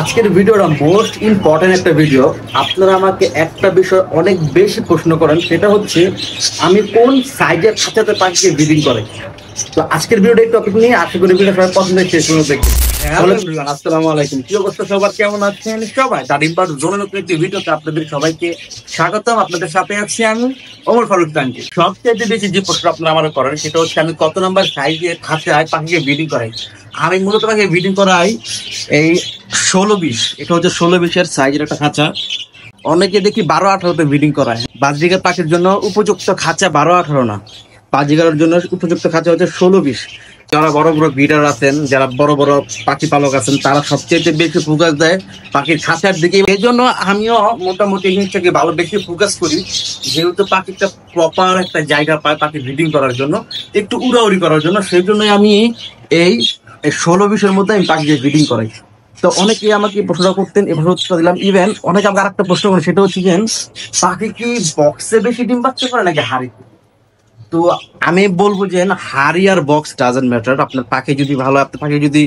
আজকের ভিডিওটা most important একটা ভিডিও। আপনারা আমাকে একটা বিষয় অনেক বেশি প্রশ্ন করেন, সেটা হচ্ছে আমি কোন সাইজের খাঁচাতে পাখিকে ব্রিডিং করে। তো আজকের ভিডিওটা এই টপিক নিয়ে আশা করি ভিডিও সবাই পছন্দ শেষ পর্যন্ত দেখবেন। আসসালামু আলাইকুম, কি অবস্থা সবার, কেমন আছেন সবাই? তারিমপার জোনের নতুন একটি ভিডিওতে আপনাদের সবাইকে স্বাগতম। আপনাদের সাথে আছি আমি ওমর ফারুক তানজি। সবচেয়ে বেশি যে প্রশ্ন আপনারা আমার করেন সেটা হচ্ছে আমি কত নাম্বার সাইজের খাঁচায় পাখিকে ব্রিডিং করাই। আমি মূলত পাখিকে ব্রিডিং করাই এই 16-20, এটা হচ্ছে 16-20 সাইজের একটা খাঁচা। অনেকে দেখি 12-18তে ব্রিডিং করায়। বাজরিকার পাখির জন্য উপযুক্ত খাঁচা 12-18 না, বাজিগারের জন্য উপযুক্ত খাঁচা হচ্ছে 16-20। যারা বড় বড় ব্রিডার আছেন, যারা বড় বড় পাখি পালক আছেন, তারা সবচেয়ে বেশি ফোকাস দেয় পাখির খাঁচার দিকে। এই জন্য আমিও মোটামুটি এই জিনিসটাকে ভালো বেশি ফোকাস করি, যেহেতু পাখিটা প্রপার একটা জায়গা পায় পাখি ব্রিডিং করার জন্য, একটু উড়াউড়ি করার জন্য। সেই জন্যই আমি এই 16-20-এর মধ্যে আমি পাখিকে ব্রিডিং করাই। তো অনেকে আমাকে প্রশ্ন করতেন, এভাবে উত্তর দিলাম। ইভেন অনেকে আমাকে আরেকটা প্রশ্ন করেন, সেটা হচ্ছে যে পাখি কি বক্সে বেশি ডিম বাচ্চা করে নাকি হাড়িতে? তো আমি বলবো যে হাড়ি আর বক্স ডাজন্ট ম্যাটার। আপনার পাখি যদি ভালো, আপনার পাখি যদি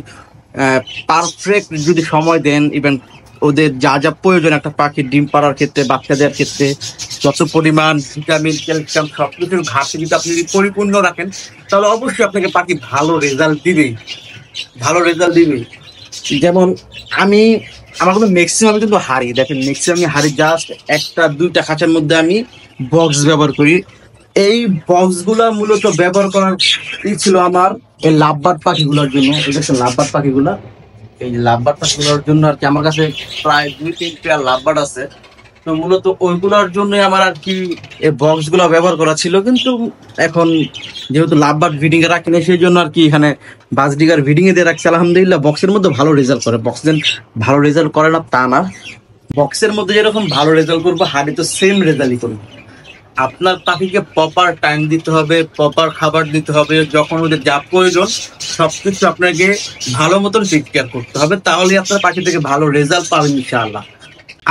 পারফেক্ট যদি সময় দেন, ইভেন ওদের যা যা প্রয়োজন একটা পাখির ডিম পাড়ার ক্ষেত্রে, বাচ্চা দেওয়ার ক্ষেত্রে, যত পরিমাণ ভিটামিন, ক্যালসিয়াম সবকিছুর ঘাটতি যদি আপনি যদি পরিপূর্ণ রাখেন, তাহলে অবশ্যই আপনাকে পাখি ভালো রেজাল্ট দিবেই, ভালো রেজাল্ট দিবেই। যেমন আমার কিন্তু ম্যাক্সিমাম কিন্তু হাড়ি, দেখেন ম্যাক্সিমাম হাড়ি জাস্ট 1-2টা খাঁচার মধ্যে আমি বক্স ব্যবহার করি। এই বক্স গুলা মূলত ব্যবহার করার ছিল আমার এই লাভবার্ড পাখিগুলোর জন্য। লাভবার্ড পাখিগুলা, এই লাভবার্ড পাখিগুলোর জন্য আর কি আমার কাছে প্রায় 2-3 পেয়ার লাভবার্ড আছে। তো মূলত ওইগুলোর জন্য আমার আর কি এই বক্স গুলা ব্যবহার করা ছিল। কিন্তু এখন যেহেতু লাভবার্ড ভিডিং এ রাখি না, সেই জন্য আর কি এখানে বাজডিগার ভিডিং এ দিয়ে রাখছি। আলহামদুলিল্লাহ বক্সের মধ্যে ভালো রেজাল্ট করে। বক্স ভালো রেজাল্ট করে না তা না, বক্সের মধ্যে যেরকম ভালো রেজাল্ট করবো হাড়ি তো সেম রেজাল্টই করবো। আপনার পাখিকে প্রপার টাইম দিতে হবে, প্রপার খাবার দিতে হবে, যখন ওদের যা প্রয়োজন সবকিছু আপনাকে ভালো মতন টেক কেয়ার করতে হবে, তাহলে আপনার পাখি থেকে ভালো রেজাল্ট পাবেন ইনশাআল্লাহ।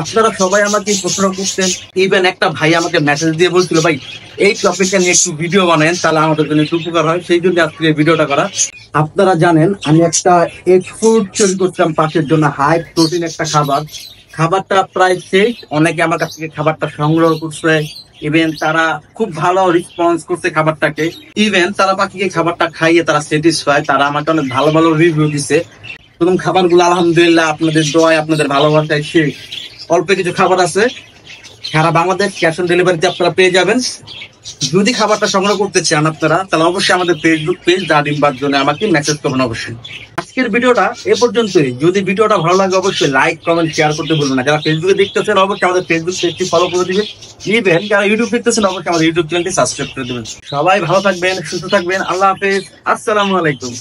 আপনারা সবাই আমাকে প্রশ্ন করতেন, ইভেন একটা ভাই আমাকে মেসেজ দিয়ে বলছিল, ভাই এই টপিকটা নিয়ে একটু ভিডিও বানান, তাহলে আমাদের জন্য একটু উপকার হয়। সেই জন্য আজকে এই ভিডিওটা করা। আপনারা জানেন আমি একটা এগ ফুড তৈরি করতাম পাখির জন্য, হাই প্রোটিন একটা খাবার। খাবারটা প্রায় শেষ, অনেকে আমার কাছ থেকে খাবারটা সংগ্রহ করছে, ইভেন তারা খুব ভালো রেসপন্স করছে খাবারটাকে। ইভেন তারা পাখিকে খাবারটা খাইয়ে তারা স্যাটিসফাই, তারা আমাকে অনেক ভালো ভালো রিভিউ দিচ্ছে। প্রথম খাবারগুলো আলহামদুলিল্লাহ আপনাদের দোয়ায়, আপনাদের ভালোবাসায় শেষ। অল্প কিছু খাবার আছে, সারা বাংলাদেশ ক্যাশ অন ডেলিভারিতে আপনারা পেয়ে যাবেন। যদি খাবারটা সংগ্রহ করতে চান আপনারা, তাহলে অবশ্যই আমাদের ফেসবুক পেজ দা ডিম্বার জন্য আমাকে মেসেজ করবেন অবশ্যই। আজকের ভিডিওটা এ পর্যন্তই। যদি ভিডিওটা ভালো লাগে অবশ্যই লাইক, কমেন্ট, শেয়ার করতে ভুলবেন না। যারা ফেসবুকে দেখতেছেন অবশ্যই আমাদের ফেসবুক পেজটি ফলো করে দিবেন। ইভেন যারা ইউটিউব দেখতেছেন অবশ্যই আমাদের ইউটিউব চ্যানেলটি সাবস্ক্রাইব করে দেবেন। সবাই ভালো থাকবেন, সুস্থ থাকবেন। আল্লাহ হাফেজ, আসসালামু আলাইকুম।